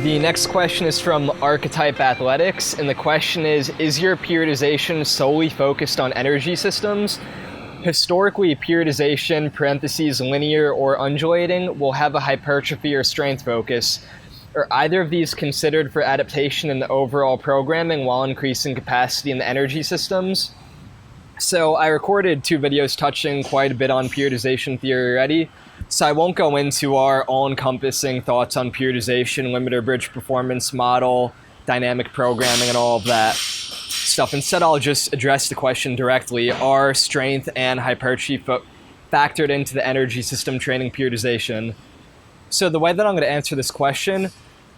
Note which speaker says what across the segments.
Speaker 1: The next question is from Archetype Athletics, and the question is your periodization solely focused on energy systems? Historically, periodization, parentheses, linear or undulating, will have a hypertrophy or strength focus. Are either of these considered for adaptation in the overall programming while increasing capacity in the energy systems? So I recorded 2 videos touching quite a bit on periodization theory already, so I won't go into our all-encompassing thoughts on periodization, limiter bridge performance model, dynamic programming, and all of that stuff. Instead, I'll just address the question directly. Are strength and hypertrophy factored into the energy system training periodization? So the way that I'm going to answer this question,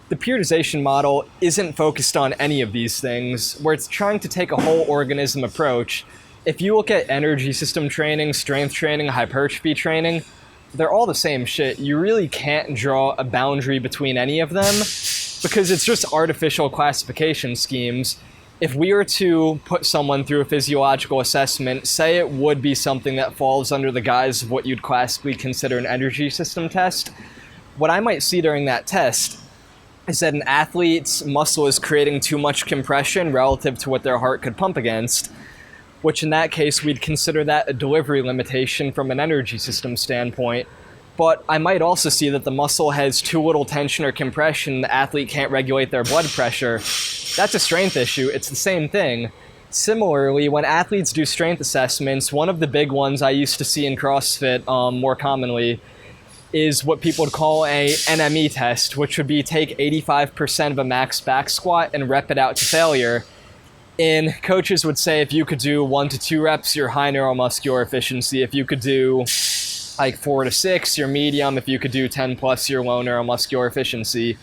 Speaker 1: the periodization model isn't focused on any of these things, where it's trying to take a whole organism approach. If you look at energy system training, strength training, hypertrophy training, they're all the same shit. You really can't draw a boundary between any of them because it's just artificial classification schemes. If we were to put someone through a physiological assessment, say it would be something that falls under the guise of what you'd classically consider an energy system test, what I might see during that test is that an athlete's muscle is creating too much compression relative to what their heart could pump against, which in that case, we'd consider that a delivery limitation from an energy system standpoint. But I might also see that the muscle has too little tension or compression, the athlete can't regulate their blood pressure. That's a strength issue. It's the same thing. Similarly, when athletes do strength assessments, one of the big ones I used to see in CrossFit more commonly is what people would call a NME test, which would be take 85% of a max back squat and rep it out to failure. And coaches would say if you could do 1 to 2 reps, your high neuromuscular efficiency. If you could do like 4 to 6, your medium. If you could do 10 plus, your low neuromuscular efficiency.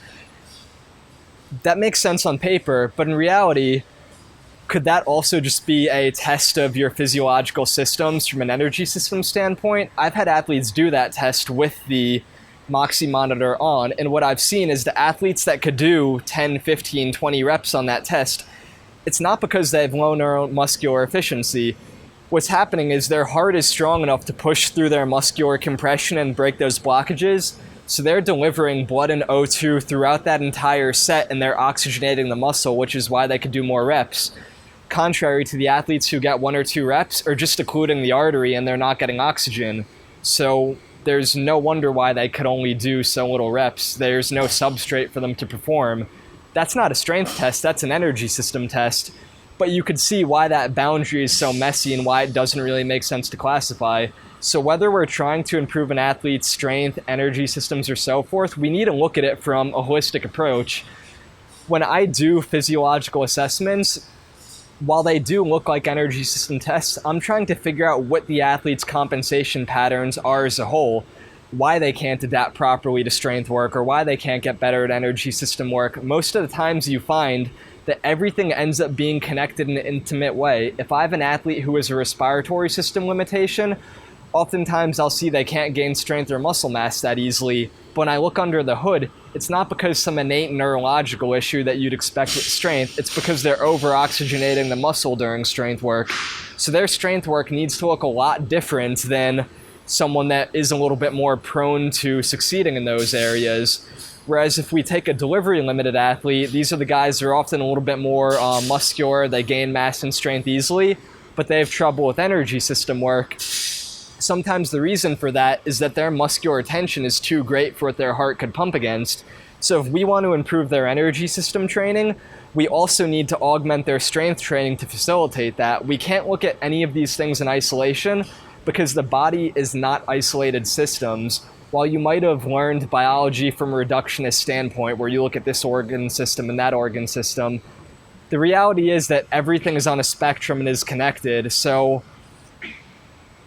Speaker 1: That makes sense on paper, but in reality, could that also just be a test of your physiological systems from an energy system standpoint? I've had athletes do that test with the Moxy monitor on, and what I've seen is the athletes that could do 10, 15, 20 reps on that test, it's not because they have low neuromuscular efficiency. What's happening is their heart is strong enough to push through their muscular compression and break those blockages, so they're delivering blood and O2 throughout that entire set, and they're oxygenating the muscle, which is why they could do more reps. Contrary to the athletes who get 1 or 2 reps are just occluding the artery and they're not getting oxygen. So there's no wonder why they could only do so little reps. There's no substrate for them to perform. That's not a strength test, that's an energy system test. But you could see why that boundary is so messy and why it doesn't really make sense to classify. So whether we're trying to improve an athlete's strength, energy systems, or so forth, we need to look at it from a holistic approach. When I do physiological assessments, while they do look like energy system tests, I'm trying to figure out what the athlete's compensation patterns are as a whole, why they can't adapt properly to strength work, or why they can't get better at energy system work. Most of the times you find that everything ends up being connected in an intimate way. If I have an athlete who has a respiratory system limitation, oftentimes I'll see they can't gain strength or muscle mass that easily. But when I look under the hood, it's not because some innate neurological issue that you'd expect with strength, it's because they're over-oxygenating the muscle during strength work. So their strength work needs to look a lot different than someone that is a little bit more prone to succeeding in those areas. Whereas if we take a delivery limited athlete, these are the guys that are often a little bit more muscular, they gain mass and strength easily, but they have trouble with energy system work. Sometimes the reason for that is that their muscular tension is too great for what their heart could pump against. So if we want to improve their energy system training, we also need to augment their strength training to facilitate that. We can't look at any of these things in isolation because the body is not isolated systems. While you might have learned biology from a reductionist standpoint where you look at this organ system and that organ system, the reality is that everything is on a spectrum and is connected. So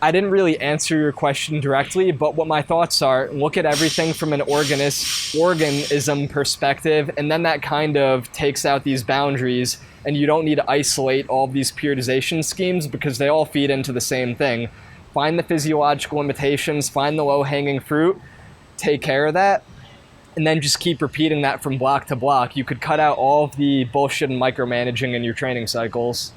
Speaker 1: I didn't really answer your question directly, but what my thoughts are, look at everything from an organism perspective, and then that kind of takes out these boundaries, and you don't need to isolate all of these periodization schemes because they all feed into the same thing. Find the physiological limitations, find the low-hanging fruit, take care of that, and then just keep repeating that from block to block. You could cut out all of the bullshit and micromanaging in your training cycles.